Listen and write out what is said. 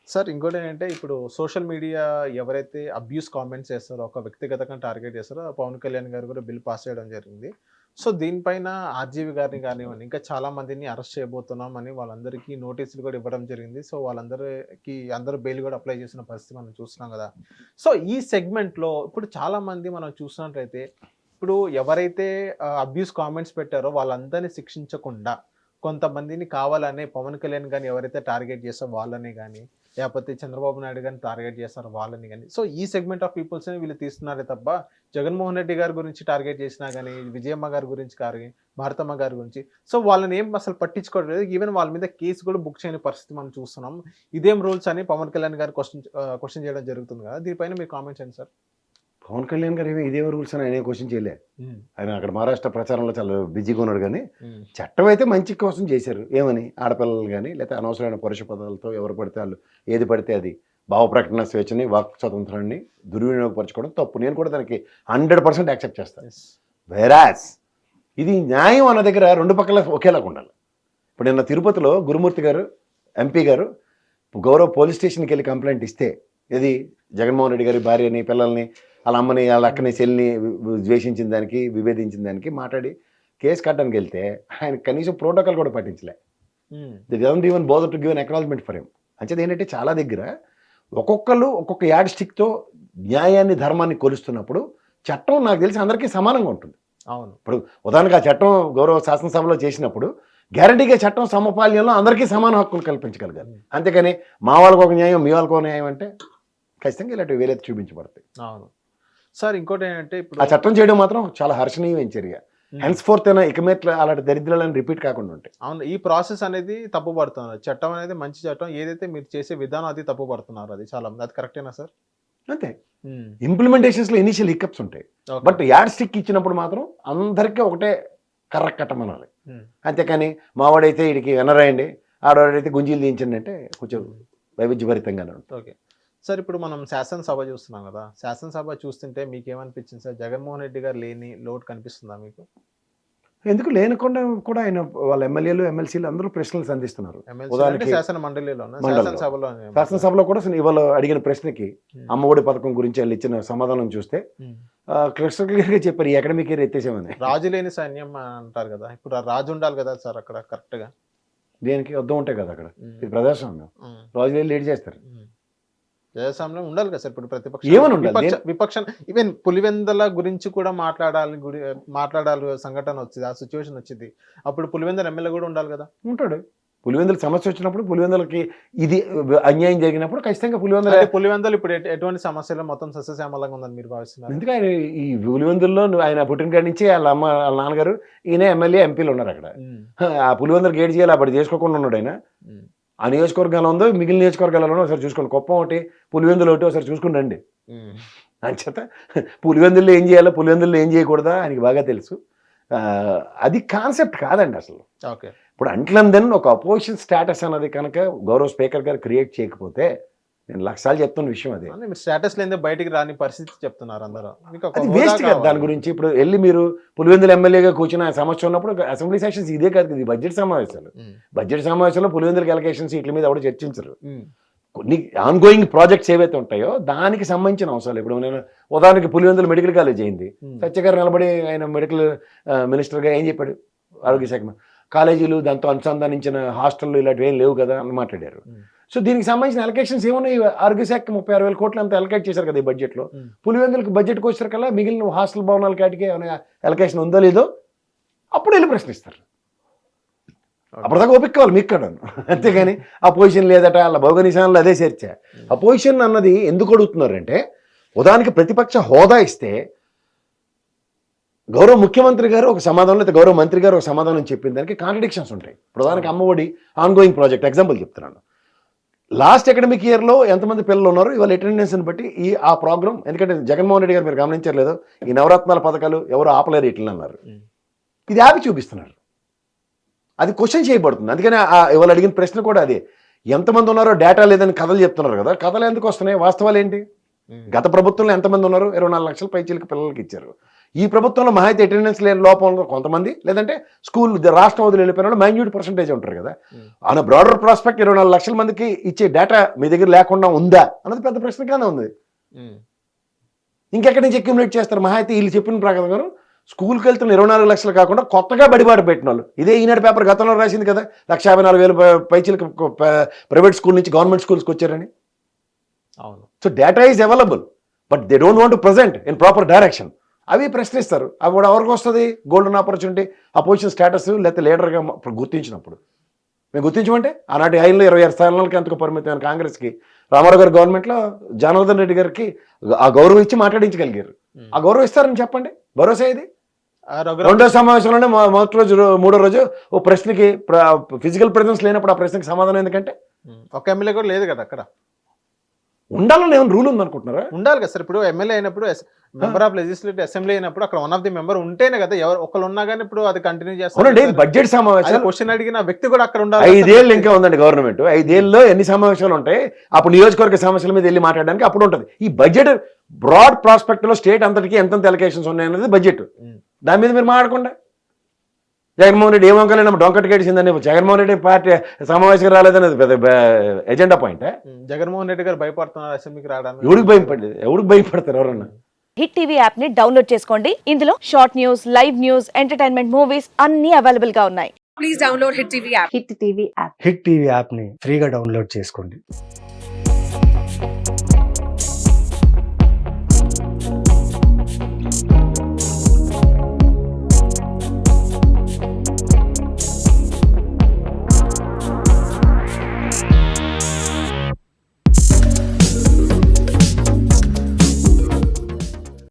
Sir ఇంకోటేంటంటే ఇప్పుడు social media ఎవరైతే అబ్యూస్ కామెంట్స్ చేస్తారో, ఒక వ్యక్తిగతంగా టార్గెట్ చేస్తారో, పవన్ కళ్యాణ్ గారు కూడా బిల్ పాస్ చేయడం జరిగింది. సో, దీనిపైన ఆర్‌జీవి గారిని గానివ్వండి, ఇంకా చాలా మందిని అరెస్ట్ చేయబోతున్నామని వాళ్ళందరికీ నోటీసులు కూడా ఇవ్వడం జరిగింది. సో, అందరూ బెయిల్ కూడా అప్లై చేసిన పరిస్థితి మనం చూస్తున్నాం గదా! సో, ఈ సెగ్మెంట్‌లో ఇప్పుడు చాలా మంది మనం చూసినట్లయితే, ఇప్పుడు ఎవరైతే అబ్యూస్ కామెంట్స్ పెట్టారో వాళ్ళందరిని శిక్షించకుండా, కొంతమందిని కావాలనే పవన్ కళ్యాణ్ గారిని ఎవరైతే టార్గెట్ చేస్తారో వాళ్ళని గాని, లేపోతే చంద్రబాబు నాయుడు గారిని టార్గెట్ చేస్తారు వాళ్ళని గాని. సో, ఈ సెగ్మెంట్ ఆఫ్ పీపుల్స్‌ని వీళ్ళు తీస్తున్నారే తప్ప, జగన్మోహన్ రెడ్డి గారి గురించి టార్గెట్ చేసినా గాని, విజయమ్మ గారి గురించి కానీ, భారతమ్మ గారి గురించి, సో, వాళ్ళని ఏం అసలు పట్టించుకోవట్లేదు. ఈవెన్ వాళ్ళ మీద కేస్ కూడా బుక్ చేయని పరిస్థితి మనం చూస్తున్నాం. ఇదేం రూల్స్ అని పవన్ కళ్యాణ్ గారు క్వెషన్ చేయడం జరుగుతుంది కదా! దీనిపైన మీ కామెంట్స్ ఏంటి సార్? పవన్ కళ్యాణ్ గారు ఏమి ఇదే రూల్స్ అని ఆయన క్వశ్చన్ చేయలే. హ్మ్. ఆయన అక్కడ మహారాష్ట్ర ప్రచారంలో చాలా బిజీగా ఉన్నాడు. కానీ హ్మ్. చట్టం అయితే మంచి కోసం చేశారు. ఏమని ఆడపిల్లలు కానీ లేకపోతే అనవసరమైన పరుష పదాలతో ఎవరు పడితే వాళ్ళు ఏది పడితే అది భావ ప్రకటన స్వేచ్ఛని, వాక్ స్వతంత్రాన్ని దుర్వినియోగపరచుకోవడం తప్పు. నేను కూడా దానికి 100% యాక్సెప్ట్ చేస్తాను. యెస్. వెరాస్ ఇది న్యాయం అన్న దగ్గర రెండు పక్కల ఒకేలాగా ఉండాలి. ఇప్పుడు నిన్న తిరుపతిలో గురుమూర్తి గారు ఎంపీ గారు గౌరవ పోలీస్ స్టేషన్కి వెళ్ళి కంప్లైంట్ ఇస్తే, ఇది జగన్మోహన్ రెడ్డి గారి భార్యని, పిల్లల్ని, వాళ్ళ అమ్మని, వాళ్ళ అక్కని, చెల్లిని ద్వేషించిన దానికి, విభేదించిన దానికి మాట్లాడి కేసు కట్టడానికి వెళ్తే ఆయన కనీసం ప్రోటోకాల్ కూడా పాటించలే. హ్మ్. The doesn't even bother to give an acknowledgement for him. అంచేది ఏంటంటే చాలా దగ్గర ఒక్కొక్కరు ఒక్కొక్క యాడ్ స్టిక్తో న్యాయాన్ని, ధర్మాన్ని కొలుస్తున్నప్పుడు చట్టం నాకు తెలిసి అందరికీ సమానంగా ఉంటుంది. అవును. ఇప్పుడు ఉదాహరణకు ఆ చట్టం గౌరవ శాసనసభలో చేసినప్పుడు గ్యారంటీగా చట్టం సమపాల్యంలో అందరికీ సమాన హక్కులు కల్పించగలగాలి. అంతేకాని మా వాళ్ళకు ఒక న్యాయం, మీ వాళ్ళకు ఒక న్యాయం అంటే ఖచ్చితంగా ఇలాంటివి వేరే చూపించబడతాయి. అవును. సార్ ఇంకోటేంటంటే ఇప్పుడు ఆ చట్టం చేయడం మాత్రం చాలా హర్షణీయమైన చర్య. హెన్స్ ఫోర్త్ అయినా ఇక మీద అలాంటి దరిద్రాలను రిపీట్ కాకుండా ఉంటాయి. అవును. ఈ ప్రాసెస్ అనేది తప్పుపడుతున్నారు. చట్టం అనేది మంచి చట్టం. ఏదైతే మీరు చేసే విధానం అది తప్పుపడుతున్నారు. అది చాలా అది కరెక్టేనా సార్? అంతే. హ్మ్. ఇంప్లిమెంటేషన్స్లో ఇనిషియల్ హికప్స్ ఉంటాయి. ఓకే. బట్ యాడ్ స్టిక్ ఇచ్చినప్పుడు మాత్రం అందరికీ ఒకటే కర్ర కట్టమనాలి. హ్మ్. అంతేకాని మావాడైతే వీడికి వెనరాయండి, ఆడవాడైతే గుంజీలు దించండి అంటే కొంచెం వైవిధ్యభరితంగానే ఉంటుంది. ఓకే. సార్ ఇప్పుడు మనం శాసనసభ చూస్తున్నాం కదా! శాసనసభ చూస్తుంటే మీకేమనిపించింది సార్? జగన్మోహన్ రెడ్డి గారు లేని లోటు కనిపిస్తుందా మీకు? ఎందుకు లేనకుండా కూడా ఆయన వాళ్ళ ఎమ్మెల్యేలు, ఎమ్మెల్సీలు అందరూ ప్రశ్నలు సంధిస్తున్నారు. ఎమ్మెల్సీ అంటే ఉదాహరణకి శాసన మండలిలోనా? మండలిలో. శాసనసభలోనే? శాసనసభలో కూడా ఇవాళ అడిగిన ప్రశ్నకి అమ్మఒడి పథకం గురించి వాళ్ళు ఇచ్చిన సమాధానం చూస్తే హ్మ్. క్లిస్టర్ క్లియర్గా చెప్పారు, ఈ అకాడమిక్ ఇయర్ ఎత్తేసామని. రాజు లేని సైన్యం అంటారు కదా! ఇప్పుడు ఆ రాజు ఉండాలి కదా సార్ అక్కడ కరెక్ట్‌గా. దేనికి యుద్ధం ఉంటాయి కదా అక్కడ. హ్మ్. ఇది ప్రజాస్వామ్యం. హ్మ్. రాజులు లీడ్ చేస్తారు. హ్మ్. ప్రజాస్వామ్యం ఉండాలి కదా సార్. ఇప్పుడు ఏమని ఉండాలి? విపక్షం ఈవెన్ పులివెందల గురించి కూడా మాట్లాడాలి సంఘటన వచ్చింది. ఆ సిచ్యువేషన్ వచ్చింది. అప్పుడు పులివెందల ఎమ్మెల్యే కూడా ఉండాలి కదా! ఉంటాడు. పులివెందుల సమస్య వచ్చినప్పుడు, పులివెందులకి ఇది అన్యాయం జరిగినప్పుడు ఖచ్చితంగా పులివెందుల అంటే పులివెందలు ఇప్పుడు ఎటువంటి సమస్యలు మొత్తం సస్యశ్యామలంగా ఉందని మీరు భావిస్తున్నారు? ఎందుకు ఆయన ఈ పులివెందుల్లో ఆయన పుట్టిన కాడి నుంచి వాళ్ళ అమ్మ, వాళ్ళ నాన్నగారు, ఈయన ఎమ్మెల్యే, ఎంపీలు ఉన్నారు అక్కడ. ఆ పులివెందులు గేట్ చేయాలి, అప్పుడు చేసుకోకుండా ఉన్నాడు ఆయన. ఆ నియోజకవర్గాలు ఉందో మిగిలిన నియోజకవర్గాలలో ఒకసారి చూసుకోండి. కుప్పం ఒకటి, పులివెందులు ఒకటి ఒకసారి చూసుకుని రండి. అంచేత పులివెందుల్లో ఏం చేయాలో, పులివెందుల్లో ఏం చేయకూడదా ఆయనకి బాగా తెలుసు. అది కాన్సెప్ట్ కాదండి అసలు. ఓకే. ఇప్పుడు అంట్లన్ దెన్ ఒక అపోజిషన్ స్టేటస్ అన్నది కనుక గౌరవ స్పీకర్ గారు క్రియేట్ చేయకపోతే, నేను లక్షసార్లు చెప్తున్న విషయం అది. మీరు స్టేటస్ లేదే బయటికి రాని పరిస్థితి చెప్తున్నారు అందరూ. మీకు ఒక అది హోదా వేస్ట్ కదా. కావాలి. దాని గురించి ఇప్పుడు వెళ్ళి మీరు పులివెందుల ఎమ్మెల్యేగా కూర్చున్న సమస్య ఉన్నప్పుడు అసెంబ్లీ సెషన్స్ ఇదే కాదు, ఇది బడ్జెట్ సమావేశాలు. హ్మ్. బడ్జెట్ సమావేశంలో పులివెందులకి ఎలకేషన్ సీట్ల మీద ఎవరు చర్చించరు. హ్మ్. కొన్ని ఆన్గోయింగ్ ప్రాజెక్ట్స్ ఏవైతే ఉంటాయో దానికి సంబంధించిన అవసరాలు. ఇప్పుడు నేను ఉదాహరణకి పులివెందుల మెడికల్ కాలేజ్ అయింది. హ్మ్. సత్యగారు నిలబడి ఆయన మెడికల్ మినిస్టర్గా ఏం చెప్పాడు? ఆరోగ్య శాఖ కాలేజీలు, దాంతో అనుసంధానించిన హాస్టళ్ళు ఇలాంటివి ఏం లేవు కదా అని మాట్లాడారు. హ్మ్. సో దీనికి సంబంధించిన అలొకేషన్స్ ఏమున్నాయి? ఆరోగ్య శాఖకి 36,000 కోట్లు అంతా అలొకేట్ చేశారు కదా ఈ బడ్జెట్లో. హ్మ్. పులివెందులకు బడ్జెట్కి వచ్చేసరికల్లా మిగిలిన హాస్టల్ భవనాల కాటికి ఏమైనా అలొకేషన్ ఉందో లేదో అప్పుడు వెళ్ళి ప్రశ్నిస్తారు. అప్పటిదాకా ఓపిక కావాలి మీకు కూడా. అంతేగాని అపోజిషన్ లేదట, అలా భౌగోళిశాలలో అదే చర్చ. అపోజిషన్ అన్నది ఎందుకు అడుగుతున్నారంటే, ఉదాహరణకి ప్రతిపక్ష హోదా ఇస్తే గౌరవ ముఖ్యమంత్రి గారు ఒక సమాధానం, లేదా గౌరవ మంత్రి గారు ఒక సమాధానం చెప్పిన దానికి కాంట్రడిక్షన్స్ ఉంటాయి. ఇప్పుడు ఉదాహరణకి అమ్మఒడి ఆన్గోయింగ్ ప్రాజెక్ట్ ఎగ్జాంపుల్ చెప్తున్నాను. లాస్ట్ అకాడమిక్ ఇయర్లో ఎంతమంది పిల్లలు ఉన్నారు, ఇవాళ అటెండెన్స్ని బట్టి ఆ ప్రోగ్రామ్. ఎందుకంటే జగన్మోహన్ రెడ్డి గారు మీరు గమనించలేదు, ఈ నవరత్నాల పథకాలు ఎవరు ఆపలేరు ఇట్లా అన్నారు. ఇది ఆపి చూపిస్తున్నారు. అది క్వశ్చన్ చేయబడుతుంది. అందుకని ఇవాళ అడిగిన ప్రశ్న కూడా అదే. ఎంతమంది ఉన్నారో డేటా లేదని కథలు చెప్తున్నారు కదా. కథలు ఎందుకు వస్తున్నాయి? వాస్తవాలు ఏంటి? గత ప్రభుత్వంలో ఎంతమంది ఉన్నారు? 24 లక్షల పైచీలకు పిల్లలకి ఇచ్చారు. ఈ ప్రభుత్వంలో మహా అయితే అటెండెన్స్ లేని లోపంలో కొంతమంది, లేదంటే స్కూల్ రాష్ట్రం వదిలి వెళ్ళిపోయిన వాళ్ళు మైన్యూట్ పర్సెంటేజ్ ఉంటారు కదా. ఆన్ బ్రాడర్ ప్రాస్పెక్ట్ 24 లక్షల మందికి ఇచ్చే డేటా మీ దగ్గర లేకుండా ఉందా అన్నది పెద్ద ప్రశ్నగానే ఉంది. ఇంకెక్కడి నుంచి అక్యుములేట్ చేస్తారు? మహా అయితే వీళ్ళు చెప్పిన ప్రకారం స్కూల్కి వెళ్తున్న 24 లక్షలు కాకుండా కొత్తగా బడిబాటు పెట్టిన వాళ్ళు. ఇదే ఈనాడు పేపర్ గతంలో రాసింది కదా, 154,000 పైచీలకు ప్రైవేట్ స్కూల్ నుంచి గవర్నమెంట్ స్కూల్స్కి వచ్చారని. అవును. So data is available, but they don't want to present in proper direction. అవి ప్రశ్నిస్తారు. అవి కూడా ఎవరికి వస్తుంది? గోల్డెన్ ఆపర్చునిటీ, అపోజిషన్ స్టేటస్, లేకపోతే లీడర్గా గుర్తించినప్పుడు. మేము గుర్తించమంటే ఆనాటి 26 స్థానాలకి ఎంతకు పరిమితమైన కాంగ్రెస్కి రామారావు గారి గవర్నమెంట్లో జనార్దన్ రెడ్డి గారికి ఆ గౌరవం ఇచ్చి మాట్లాడించగలిగారు. ఆ గౌరవం ఇస్తారని చెప్పండి. భరోసా ఇది. రెండో సమావేశంలోనే మొదటి రోజు, మూడో రోజు ఓ ప్రశ్నకి ఫిజికల్ ప్రెజెన్స్ లేనప్పుడు ఆ ప్రశ్నకి సమాధానం ఎందుకంటే ఒక ఎమ్మెల్యే కూడా లేదు కదా అక్కడ. ఉండాలని ఏమైనా రూల్ ఉందనుకుంటున్నారా? ఉండాలి కదా సార్. ఇప్పుడు ఎమ్మెల్యే అయినప్పుడు, మెంబర్ ఆఫ్ లెజిస్లేటివ్ అసెంబ్లీ అయినప్పుడు అక్కడ వన్ ఆఫ్ ది మెంబర్ ఉంటేనే కదా. ఎవరు ఒకళ్ళు ఉన్నా కానీ ఇప్పుడు అది కంటిన్యూ అవునండి. చేస్తారు. బడ్జెట్ సమావేశాలు క్వశ్చన్ అడిగిన వ్యక్తి కూడా అక్కడ ఉండాలి. 5 ఏళ్ళు ఇంకా ఉందండి గవర్నమెంట్. 5 ఏళ్ళలో ఎన్ని సమావేశాలు ఉంటాయి? అప్పుడు నియోజకవర్గ సమస్యల మీద వెళ్ళి మాట్లాడడానికి అప్పుడు ఉంటుంది. ఈ బడ్జెట్ బ్రాడ్ ప్రాస్పెక్ట్ లో స్టేట్ అంతటికి ఎంతెంత ఎలకేషన్స్ ఉన్నాయన్నది బడ్జెట్. దాని మీద మీరు మాట్లాడకుండా జగన్మోహన్ రెడ్డి ఏమోకలేనా డొంకటి గడిచిందని జగన్మోహన్ రెడ్డి పార్టీ సమావేశం రాలేదనేది పెద్ద ఎజెండా పాయింట్. జగన్మోహన్ రెడ్డి గారు భయపడుతున్నారు అసెంబ్లీకి రావడానికి. ఎవరికి భయపడతారు ఎవరన్నా? హిట్ టీవీ యాప్ ని డౌన్లోడ్ చేసుకోండి. ఇందులో short news, live news, entertainment movies అన్ని అవైలబుల్ గా ఉన్నాయి. Please download Hit TV app. Hit TV app. Hit TV యాప్ని ఫ్రీగా డౌన్లోడ్ చేసుకోండి.